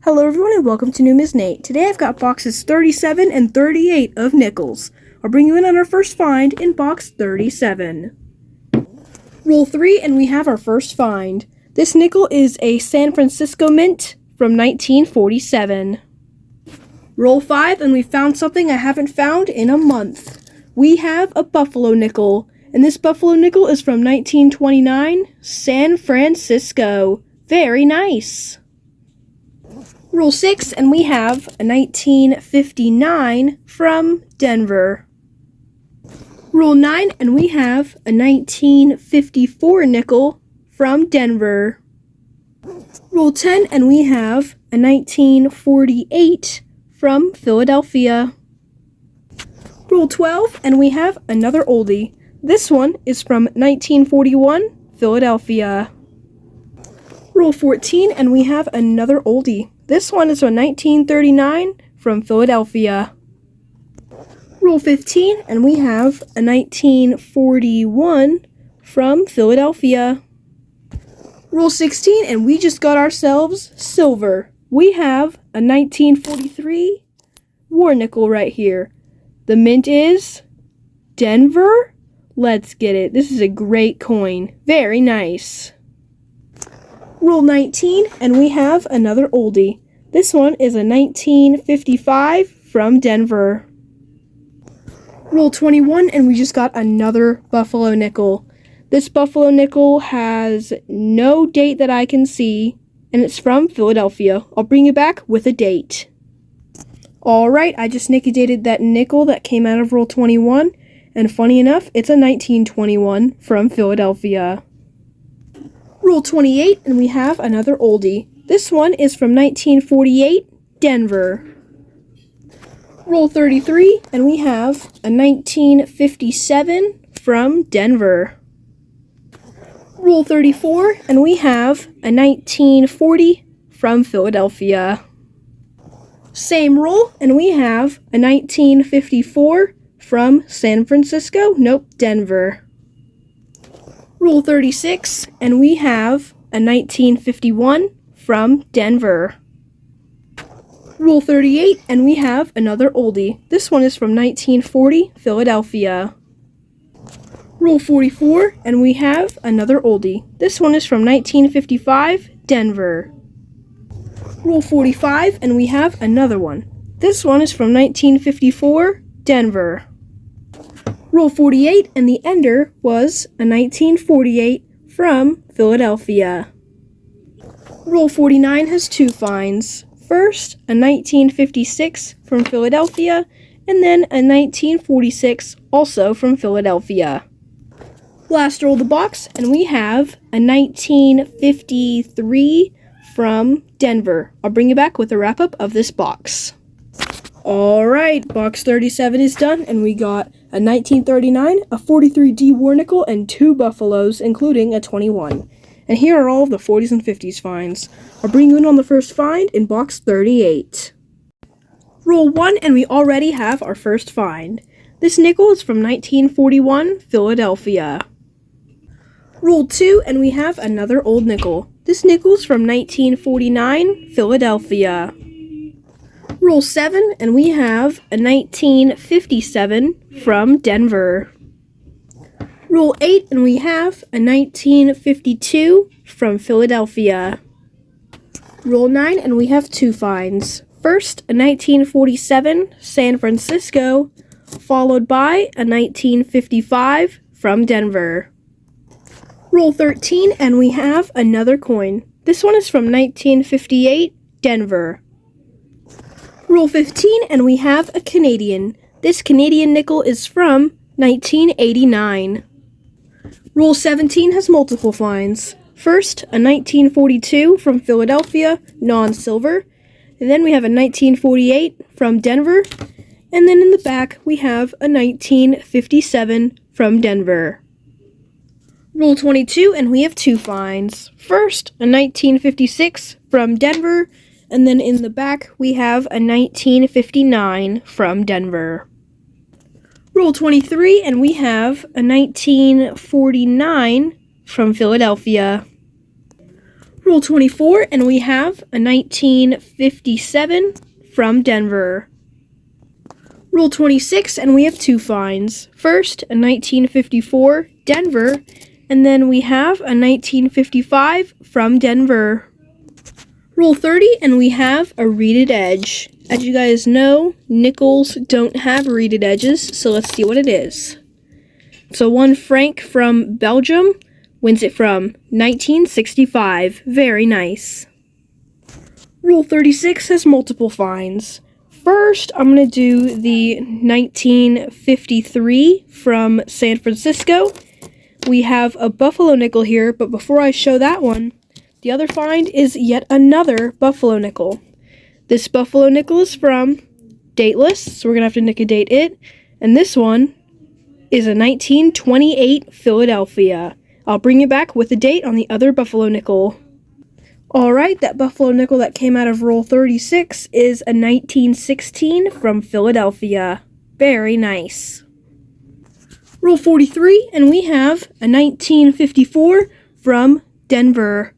Hello everyone and welcome to New Ms. Nate. Today I've got boxes 37 and 38 of nickels. I'll bring you in on our first find in box 37. Roll 3 and we have our first find. This nickel is a San Francisco Mint from 1947. Roll 5 and we found something I haven't found in a month. We have a Buffalo nickel, and this Buffalo nickel is from 1929, San Francisco. Very nice. Roll 6, and we have a 1959 from Denver. Roll 9, and we have a 1954 nickel from Denver. Roll 10, and we have a 1948 from Philadelphia. Roll 12, and we have another oldie. This one is from 1941, Philadelphia. Roll 14, and we have another oldie. This one is from 1939 from Philadelphia. Roll 15, and we have a 1941 from Philadelphia. Roll 16, and we just got ourselves silver. We have a 1943 war nickel right here. The mint is Denver. Let's get it. This is a great coin. Very nice. Roll 19, and we have another oldie. This one is a 1955 from Denver. Roll 21, and we just got another Buffalo nickel. This Buffalo nickel has no date that I can see, and it's from Philadelphia. I'll bring you back with a date. Alright, I just liquidated that nickel that came out of roll 21, and funny enough, it's a 1921 from Philadelphia. Roll 28, and we have another oldie. This one is from 1948, Denver. Roll 33, and we have a 1957 from Denver. Roll 34, and we have a 1940 from Philadelphia. Same roll, and we have a 1954 from San Francisco, Denver. Roll 36, and we have a 1951 from Denver. Roll 38, and we have another oldie. This one is from 1940, Philadelphia. Roll 44, and we have another oldie. This one is from 1955, Denver. Roll 45, and we have another one. This one is from 1954, Denver. Roll 48, and the ender was a 1948 from Philadelphia. Roll 49 has two finds. First, a 1956 from Philadelphia, and then a 1946 also from Philadelphia. Last roll of the box, and we have a 1953 from Denver. I'll bring you back with a wrap-up of this box. Alright, box 37 is done, and we got a 1939, a 43D war nickel, and two Buffaloes, including a 21. And here are all of the 40s and 50s finds. I'll bring you in on the first find in box 38. Roll 1, and we already have our first find. This nickel is from 1941, Philadelphia. Roll 2, and we have another old nickel. This nickel is from 1949, Philadelphia. Roll 7, and we have a 1957 from Denver. Roll 8, and we have a 1952 from Philadelphia. Roll 9, and we have two finds. First, a 1947 San Francisco, followed by a 1955 from Denver. Roll 13, and we have another coin. This one is from 1958, Denver. Roll 15, and we have a Canadian. This Canadian nickel is from 1989. Roll 17 has multiple finds. First, a 1942 from Philadelphia, non-silver. And then we have a 1948 from Denver. And then in the back, we have a 1957 from Denver. Roll 22, and we have two finds. First, a 1956 from Denver. And then in the back, we have a 1959 from Denver. Roll 23, and we have a 1949 from Philadelphia. Roll 24, and we have a 1957 from Denver. Roll 26, and we have 2 finds. First, a 1954 Denver, and then we have a 1955 from Denver. Roll 30, and we have a reeded edge. As you guys know, nickels don't have reeded edges, so let's see what it is. So 1 franc from Belgium wins it from 1965. Very nice. Roll 36 has multiple finds. First, I'm going to do the 1953 from San Francisco. We have a buffalo nickel here, but before I show that one, the other find is yet another buffalo nickel. This buffalo nickel is from Dateless, so we're going to have to nick-a-date it. And this one is a 1928 Philadelphia. I'll bring you back with the date on the other buffalo nickel. Alright, that buffalo nickel that came out of roll 36 is a 1916 from Philadelphia. Very nice. Roll 43, and we have a 1954 from Denver.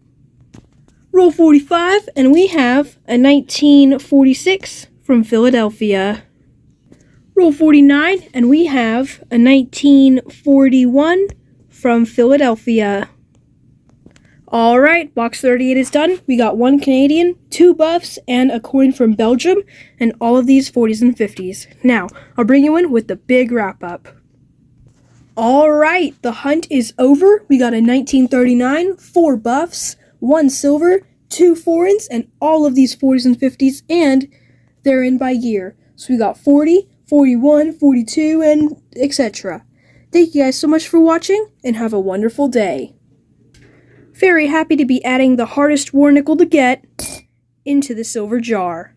Roll 45, and we have a 1946 from Philadelphia. Roll 49, and we have a 1941 from Philadelphia. Alright, box 38 is done. We got 1 Canadian, 2 buffs, and a coin from Belgium, and all of these 40s and 50s. Now, I'll bring you in with the big wrap-up. Alright, the hunt is over. We got a 1939, 4 buffs, 1 silver, 2 foreigns, and all of these 40s and 50s, and they're in by year. So we got 40, 41, 42, and etc. Thank you guys so much for watching, and have a wonderful day. Very happy to be adding the hardest war nickel to get into the silver jar.